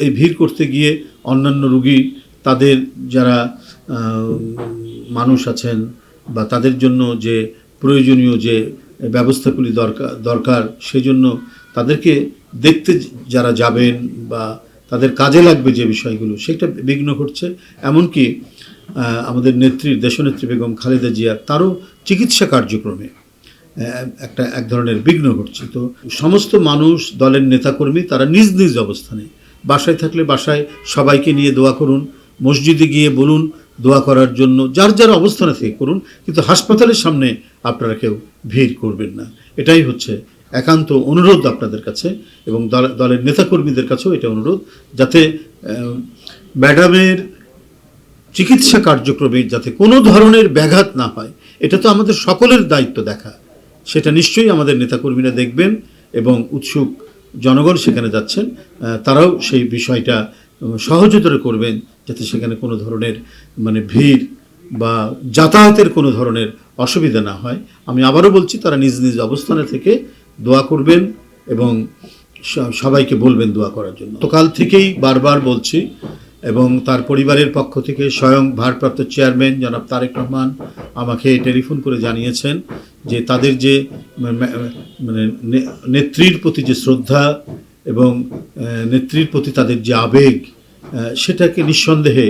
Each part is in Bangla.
এই ভিড় করতে গিয়ে অন্যান্য রোগী তাদের যারা মানুষ আছেন বা তাদের জন্য যে প্রয়োজনীয় যে ব্যবস্থাগুলি দরকার সেজন্য তাদেরকে দেখতে যারা যাবেন বা তাদের কাজে লাগবে যে বিষয়গুলো সেটা বিঘ্ন ঘটছে। এমনকি আমাদের দেশনেত্রী বেগম খালেদা জিয়া তারও চিকিৎসা কার্যক্রমে এক ধরনের বিঘ্ন ঘটছে। তো সমস্ত মানুষ, দলের নেতাকর্মী তারা নিজ নিজ অবস্থানে, বাসায় থাকলে বাসায় সবাইকে নিয়ে দোয়া করুন, মসজিদে গিয়ে বলুন দোয়া করার জন্য, যার যার অবস্থানে থেকে করুন, কিন্তু হাসপাতালের সামনে আপনারা কেউ ভিড় করবেন না। এটাই হচ্ছে একান্ত অনুরোধ আপনাদের কাছে এবং দলের নেতাকর্মীদের কাছেও এটা অনুরোধ, যাতে ম্যাডামের চিকিৎসা কার্যক্রমে যাতে কোনো ধরনের ব্যাঘাত না হয়। এটা তো আমাদের সকলের দায়িত্ব দেখা, সেটা নিশ্চয়ই আমাদের নেতাকর্মীরা দেখবেন এবং উৎসুক জনগণ সেখানে যাচ্ছেন, তারাও সেই বিষয়টা সহজতর করবেন যাতে সেখানে কোনো ধরনের ভিড় বা যাতায়াতের কোনো ধরনের অসুবিধা না হয়। আমি আবারও বলছি, তারা নিজ নিজ অবস্থানে থেকে দোয়া করবেন এবং সবাইকে বলবেন দোয়া করার জন্য। গতকাল থেকেই বারবার বলছি এবং তার পরিবারের পক্ষ থেকে স্বয়ং ভারপ্রাপ্ত চেয়ারম্যান জনাব তারেক রহমান আমাকে টেলিফোন করে জানিয়েছেন যে তাদের যে নেত্রীর প্রতি যে শ্রদ্ধা এবং নেত্রীর প্রতি তাদের যে আবেগ, সেটাকে নিঃসন্দেহে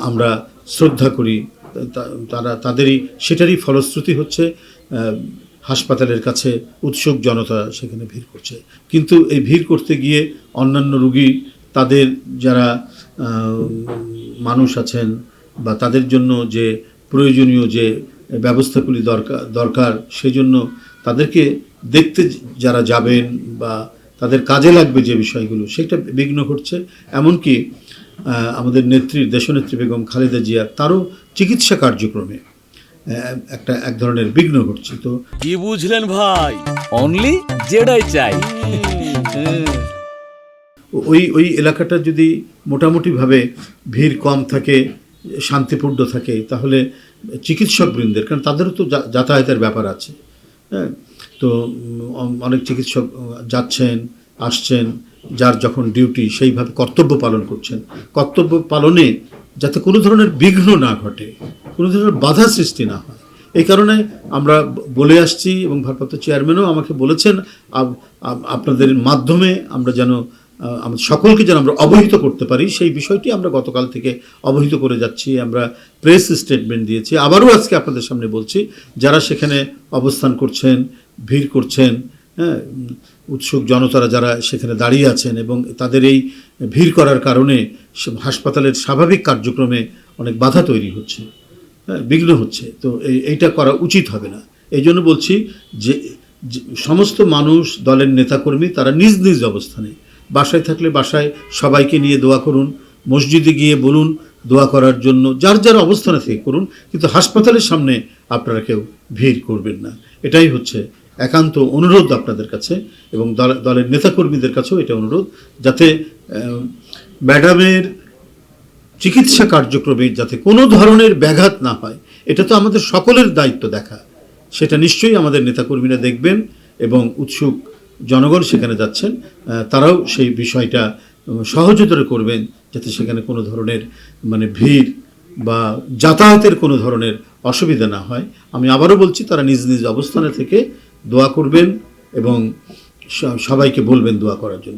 আমরা শ্রদ্ধা করি। সেটারই ফলশ্রুতি হচ্ছে হাসপাতালের কাছে উৎসুক জনতা সেখানে ভিড় করছে। কিন্তু এই ভিড় করতে গিয়ে অন্যান্য রোগী তাদের যারা মানুষ আছেন বা তাদের জন্য যে প্রয়োজনীয় যে ব্যবস্থাগুলি দরকার সেজন্য তাদেরকে দেখতে যারা যাবেন বা তাদের কাজে লাগবে যে বিষয়গুলো সেটা বিঘ্ন ঘটছে। এমনকি আমাদের দেশনেত্রী বেগম খালেদা জিয়া তারও চিকিৎসা কার্যক্রমে এক ধরনের বিঘ্ন ঘটছে। তো কি বুঝলেন ভাই? অনলি যেটাই চাই। ওই এলাকাটা যদি মোটামুটিভাবে ভিড় কম থাকে, শান্তিপূর্ণ থাকে, তাহলে চিকিৎসকবৃন্দের, কারণ তাদেরও তো যাতায়াতের ব্যাপার আছে, হ্যাঁ, তো অনেক চিকিৎসক যাচ্ছেন আসছেন, যার যখন ডিউটি সেইভাবে কর্তব্য পালন করছেন। কর্তব্য পালনে যাতে কোনো ধরনের বিঘ্ন না ঘটে, কোনো ধরনের বাধা সৃষ্টি না হয়, এই কারণে আমরা বলে আসছি এবং ভারপ্রাপ্ত চেয়ারম্যানও আমাকে বলেছেন আপনাদের মাধ্যমে আমরা যেন আমাদের সকলকে যেন আমরা অবহিত করতে পারি, সেই বিষয়টি আমরা গতকাল থেকে অবহিত করে যাচ্ছি। আমরা প্রেস স্টেটমেন্ট দিয়েছি, আবারও আজকে আপনাদের সামনে বলছি, যারা সেখানে অবস্থান করছেন, ভিড় করছেন, হ্যাঁ, উৎসুক জনতারা যারা সেখানে দাঁড়িয়ে আছেন এবং তাদের এই ভিড় করার কারণে হাসপাতালের স্বাভাবিক কার্যক্রমে অনেক বাধা তৈরি হচ্ছে, হ্যাঁ, বিঘ্ন হচ্ছে। তো এইটা করা উচিত হবে না। এই জন্য বলছি যে সমস্ত মানুষ, দলের নেতাকর্মী তারা নিজ নিজ অবস্থানে, বাসায় থাকলে বাসায় সবাইকে নিয়ে দোয়া করুন, মসজিদে গিয়ে বলুন দোয়া করার জন্য, যার যার অবস্থানে থেকে করুন, কিন্তু হাসপাতালের সামনে আপনারা কেউ ভিড় করবেন না। এটাই হচ্ছে একান্ত অনুরোধ আপনাদের কাছে এবং দলের নেতাকর্মীদের কাছেও এটা অনুরোধ, যাতে ম্যাডামের চিকিৎসা কার্যক্রমে যাতে কোনো ধরনের ব্যাঘাত না হয়। এটা তো আমাদের সকলের দায়িত্ব দেখা, সেটা নিশ্চয়ই আমাদের নেতাকর্মীরা দেখবেন এবং উৎসুক জনগণ সেখানে যাচ্ছেন, তারাও সেই বিষয়টা সহজতর করবেন যাতে সেখানে কোনো ধরনের ভিড় বা যাতায়াতের কোনো ধরনের অসুবিধা না হয়। আমি আবারও বলছি, তারা নিজ নিজ অবস্থানে থেকে দোয়া করবেন এবং সবাইকে বলবেন দোয়া করার জন্য।